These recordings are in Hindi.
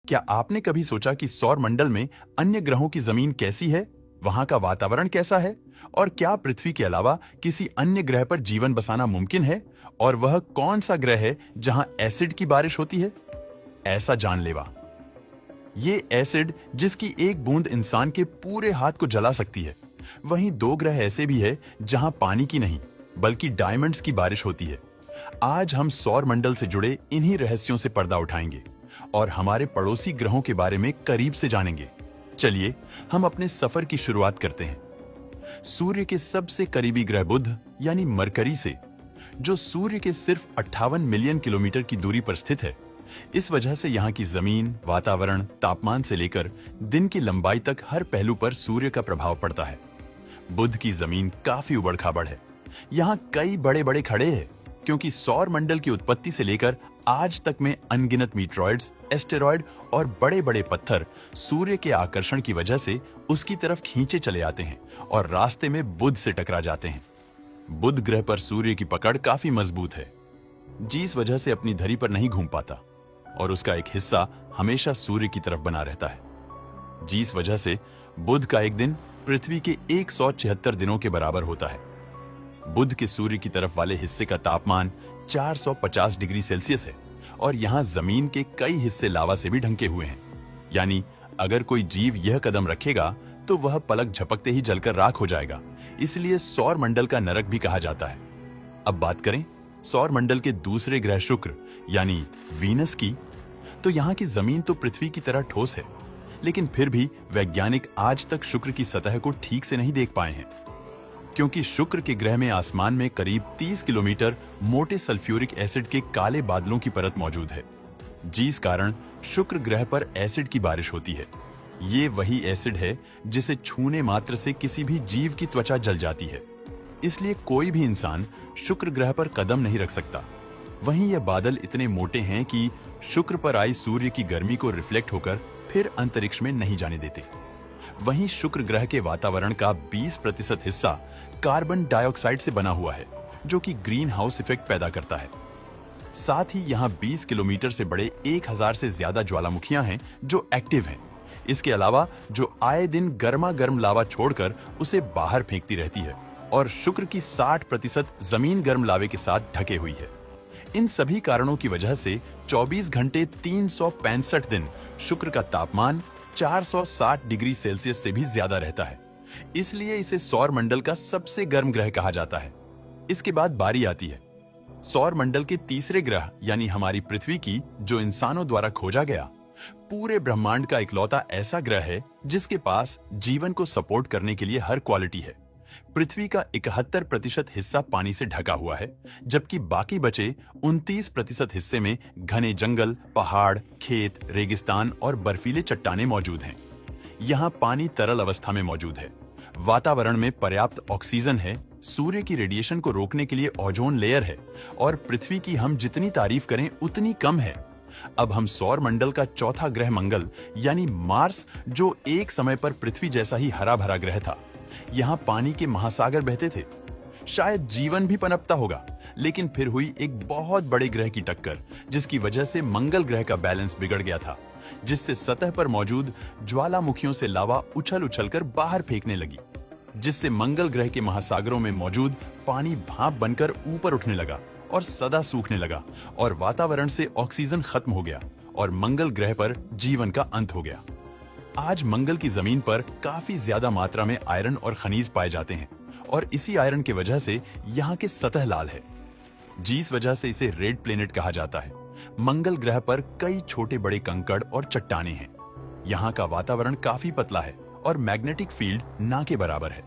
क्या आपने कभी सोचा कि सौर मंडल में अन्य ग्रहों की जमीन कैसी है, वहां का वातावरण कैसा है, और क्या पृथ्वी के अलावा किसी अन्य ग्रह पर जीवन बसाना मुमकिन है, और वह कौन सा ग्रह है जहां एसिड की बारिश होती है? ऐसा जानलेवा। ये एसिड जिसकी एक बूंद इंसान के पूरे हाथ को जला सकती है। वहीं दो ग्रह ऐसे भी है जहां पानी की नहीं बल्कि डायमंड्स की बारिश होती है। आज हम सौर मंडल से जुड़े इन्हीं रहस्यों से पर्दा उठाएंगे और हमारे पड़ोसी ग्रहों के बारे में करीब से जानेंगे। चलिए हम अपने सफर की शुरुआत करते हैं सूर्य के सबसे करीबी ग्रह बुध यानी मरकरी से, जो सूर्य के सिर्फ 58 मिलियन किलोमीटर की दूरी पर स्थित है। इस वजह से यहाँ की जमीन, वातावरण, तापमान से लेकर दिन की लंबाई तक हर पहलू पर सूर्य का प्रभाव पड़ता है। बुध की जमीन काफी उबड़-खाबड़ है। यहाँ कई बड़े-बड़े खड़े हैं क्योंकि सौर मंडल की उत्पत्ति से लेकर आज तक में अनगिनत मीटरॉइड्स, एस्टेरॉयड और बड़े-बड़े पत्थर सूर्य के आकर्षण की वजह से उसकी तरफ खींचे चले आते हैं और रास्ते में बुध से टकरा जाते हैं। बुध ग्रह पर सूर्य की पकड़ काफी मजबूत है, जिस वजह से अपनी धरी पर नहीं घूम पाता और उसका एक हिस्सा हमेशा सूर्य की तरफ बना रहता है। जिस वजह से बुध का एक दिन पृथ्वी के 176 दिनों के बराबर होता है। बुध के सूर्य की तरफ वाले हिस्से का तापमान 450 डिग्री सेल्सियस है और यहाँ जमीन के कई हिस्से लावा से भी ढंके हुए हैं। यानी अगर कोई जीव यह कदम रखेगा तो वह पलक झपकते ही जलकर राख हो जाएगा। इसलिए सौर मंडल का नरक भी कहा जाता है। अब बात करें सौर मंडल के दूसरे ग्रह शुक्र यानी वीनस की, तो यहाँ की जमीन तो पृथ्वी की तरह ठोस है, लेकिन फिर भी वैज्ञानिक आज तक शुक्र की सतह को ठीक से नहीं देख पाए हैं, क्योंकि शुक्र के ग्रह में आसमान में करीब 30 किलोमीटर मोटे सल्फ्यूरिक एसिड के काले बादलों की परत मौजूद है, जिस कारण शुक्र ग्रह पर एसिड की बारिश होती है। ये वही एसिड है जिसे छूने मात्र से किसी भी जीव की त्वचा जल जाती है। इसलिए कोई भी इंसान शुक्र ग्रह पर कदम नहीं रख सकता। वहीं ये बादल इतने मोटे हैं कि शुक्र पर आई सूर्य की गर्मी को रिफ्लेक्ट होकर फिर अंतरिक्ष में नहीं जाने देते। वहीं शुक्र ग्रह के वातावरण का 20% हिस्सा कार्बन डाइऑक्साइड से बना हुआ है, जो कि ग्रीन हाउस इफेक्ट पैदा करता है। साथ ही यहाँ 20 किलोमीटर से बड़े 1000 से ज्यादा ज्वालामुखियां हैं जो एक्टिव हैं। इसके अलावा जो आए दिन गर्मा गर्म लावा छोड़कर उसे बाहर फेंकती रहती है और शुक्र की 60% जमीन गर्म लावे के साथ ढके हुई है। इन सभी कारणों की वजह से 24 घंटे 365 दिन शुक्र का तापमान 460 डिग्री सेल्सियस से भी ज्यादा रहता है। इसलिए इसे सौर मंडल का सबसे गर्म ग्रह कहा जाता है। इसके बाद बारी आती है सौर मंडल के तीसरे ग्रह यानी हमारी पृथ्वी की, जो इंसानों द्वारा खोजा गया पूरे ब्रह्मांड का इकलौता ऐसा ग्रह है जिसके पास जीवन को सपोर्ट करने के लिए हर क्वालिटी है। पृथ्वी का 71% हिस्सा पानी से ढका हुआ है, जबकि बाकी बचे 29% हिस्से में घने जंगल, पहाड़, खेत, रेगिस्तान और बर्फीले चट्टानें मौजूद हैं। यहाँ पानी तरल अवस्था में मौजूद है। वातावरण में पर्याप्त ऑक्सीजन है, सूर्य की रेडिएशन को रोकने के लिए ओजोन लेयर है और पृथ्वी की हम जितनी तारीफ करें उतनी कम है। अब हम सौर मंडल का चौथा ग्रह मंगल यानी मार्स, जो एक समय पर पृथ्वी जैसा ही हरा भरा ग्रह था। यहाँ पानी के महासागर बहते थे, शायद जीवन भी पनपता होगा, लेकिन फिर हुई एक बहुत बड़े ग्रह की टक्कर, जिसकी वजह से मंगल ग्रह का बैलेंस बिगड़ गया था, जिससे सतह पर मौजूद ज्वालामुखियों से लावा उछल-उछल कर बाहर फेंकने लगी, जिससे मंगल ग्रह के महासागरों में मौजूद पानी भाप बनकर ऊपर उठने लगा और सदा सूखने लगा और वातावरण से ऑक्सीजन खत्म हो गया और मंगल ग्रह पर जीवन का अंत हो गया। आज मंगल की जमीन पर काफी ज्यादा मात्रा में आयरन और खनिज पाए जाते हैं और इसी आयरन की वजह से यहाँ की सतह लाल है, जिस वजह से इसे रेड प्लेनेट कहा जाता है। मंगल ग्रह पर कई छोटे बड़े कंकड़ और चट्टानें हैं। यहाँ का वातावरण काफी पतला है और मैग्नेटिक फील्ड ना के बराबर है,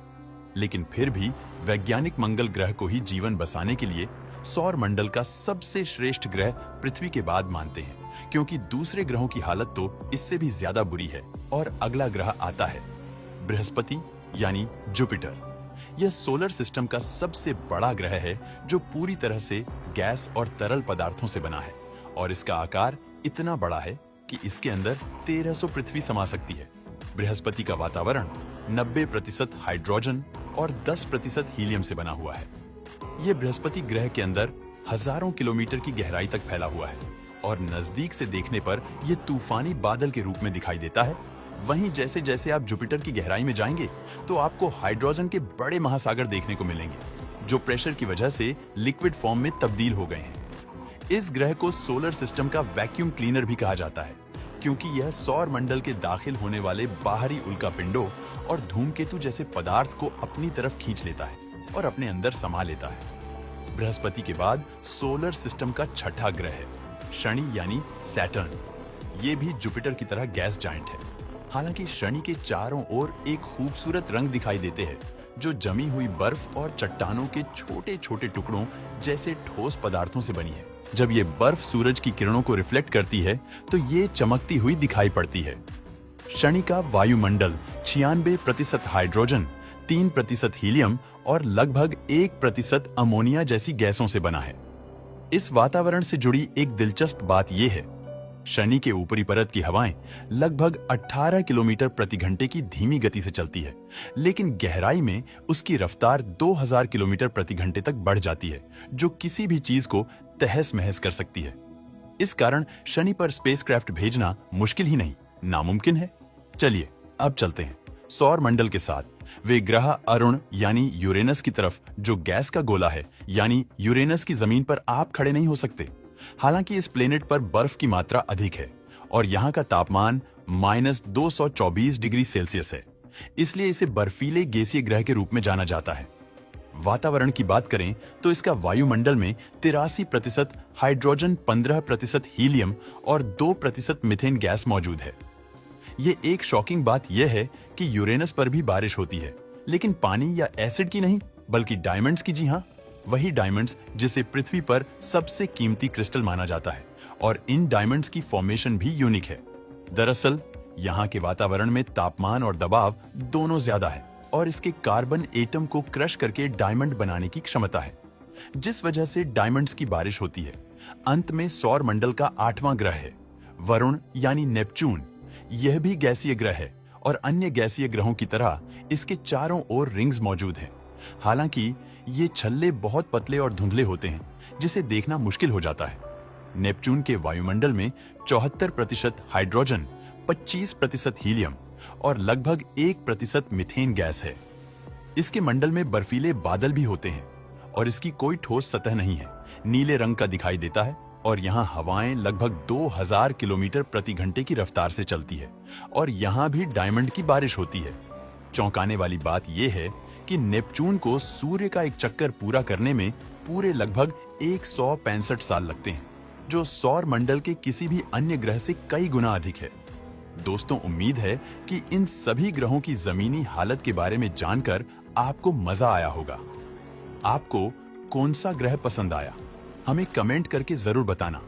लेकिन फिर भी वैज्ञानिक मंगल ग्रह को ही जीवन बसाने के लिए सौर मंडल का सबसे श्रेष्ठ ग्रह पृथ्वी के बाद मानते हैं, क्योंकि दूसरे ग्रहों की हालत तो इससे भी ज्यादा बुरी है। और अगला ग्रह आता है बृहस्पति यानी जुपिटर। यह सोलर सिस्टम का सबसे बड़ा ग्रह है, जो पूरी तरह से गैस और तरल पदार्थों से बना है और इसका आकार इतना बड़ा है कि इसके अंदर 1300 पृथ्वी समा सकती है। बृहस्पति का वातावरण 90% हाइड्रोजन और 10% हीलियम से बना हुआ है। यह बृहस्पति ग्रह के अंदर हजारों किलोमीटर की गहराई तक फैला हुआ है। और नजदीक से देखने पर यह तूफानी बादल के रूप में दिखाई देता है। वहीं जैसे जैसे आप जुपिटर की गहराई में जाएंगे तो आपको हाइड्रोजन के बड़े महासागर देखने को मिलेंगे, जो प्रेशर की वजह से लिक्विड फॉर्म में तब्दील हो गए हैं। इस ग्रह को सोलर सिस्टम का वैक्यूम क्लीनर भी कहा जाता है, क्योंकि यह सौर मंडल के दाखिल होने वाले बाहरी उल्कापिंडों और धूमकेतु जैसे पदार्थ को अपनी तरफ खींच लेता है और अपने अंदर समा लेता है। बृहस्पति के बाद सोलर सिस्टम का छठा ग्रह है शनि यानी सैटर्न। ये भी जुपिटर की तरह गैस जायंट है। हालांकि शनि के चारों ओर एक खूबसूरत रंग दिखाई देते हैं, जो जमी हुई बर्फ और चट्टानों के छोटे छोटे टुकड़ों जैसे ठोस पदार्थों से बनी है। जब ये बर्फ सूरज की किरणों को रिफ्लेक्ट करती है तो ये चमकती हुई दिखाई पड़ती है। शनि का वायुमंडल 96% हाइड्रोजन, 3% हीलियम और लगभग 1% अमोनिया जैसी गैसों से बना है। इस वातावरण से जुड़ी एक दिलचस्प बात यह है, शनि के ऊपरी परत की हवाएं लगभग 18 किलोमीटर प्रति घंटे की धीमी गति से चलती है, लेकिन गहराई में उसकी रफ्तार 2000 किलोमीटर प्रति घंटे तक बढ़ जाती है, जो किसी भी चीज को तहस महस कर सकती है। इस कारण शनि पर स्पेसक्राफ्ट भेजना मुश्किल ही नहीं, नामुमकिन है। चलिए अब चलते हैं सौर मंडल के साथ वे ग्रह अरुण यानी यूरेनस की तरफ, जो गैस का गोला है, यानी यूरेनस की जमीन पर आप खड़े नहीं हो सकते। हालांकि इस प्लेनेट पर बर्फ की मात्रा अधिक है और यहाँ का तापमान -224 डिग्री सेल्सियस है, इसलिए इसे बर्फीले गैसीय ग्रह के रूप में जाना जाता है। वातावरण की बात करें तो इसका वायुमंडल में 83% हाइड्रोजन, 15% हीलियम और 2% मीथेन गैस मौजूद है। ये एक शॉकिंग बात यह है कि यूरेनस पर भी बारिश होती है, लेकिन पानी या एसिड की नहीं, बल्कि डायमंड्स की। जी हाँ, वही डायमंड्स जिसे पृथ्वी पर सबसे कीमती क्रिस्टल माना जाता है, और इन डायमंड्स की फॉर्मेशन भी यूनिक है। दरअसल यहाँ के वातावरण में तापमान और दबाव दोनों ज्यादा है और इसके कार्बन एटम को क्रश करके डायमंड बनाने की क्षमता है, जिस वजह से डायमंड्स की बारिश होती है। अंत में सौर मंडल का 8वां ग्रह है वरुण यानी नेपच्यून। यह भी गैसीय ग्रह है और अन्य गैसीय ग्रहों की तरह इसके चारों ओर रिंग्स मौजूद हैं। हालांकि ये छल्ले बहुत पतले और धुंधले होते हैं, जिसे देखना मुश्किल हो जाता है। नेपच्यून के वायुमंडल में 74% हाइड्रोजन, 25% हीलियम और लगभग 1% मीथेन गैस है। इसके मंडल में बर्फीले बादल भी होते हैं और इसकी कोई ठोस सतह नहीं है, नीले रंग का दिखाई देता है और यहाँ हवाएं लगभग 2000 किलोमीटर प्रति घंटे की रफ्तार से चलती है और यहाँ भी डायमंड की बारिश होती है। चौंकाने वाली बात यह है कि नेपच्यून को सूर्य का एक चक्कर पूरा करने में पूरे लगभग 165 साल लगते हैं, जो सौर मंडल के किसी भी अन्य ग्रह से कई गुना अधिक है। दोस्तों, उम्मीद है कि इन सभी ग्रहों की जमीनी हालत के बारे में जानकर आपको मजा आया होगा। आपको कौन सा ग्रह पसंद आया, हमें कमेंट करके जरूर बताना।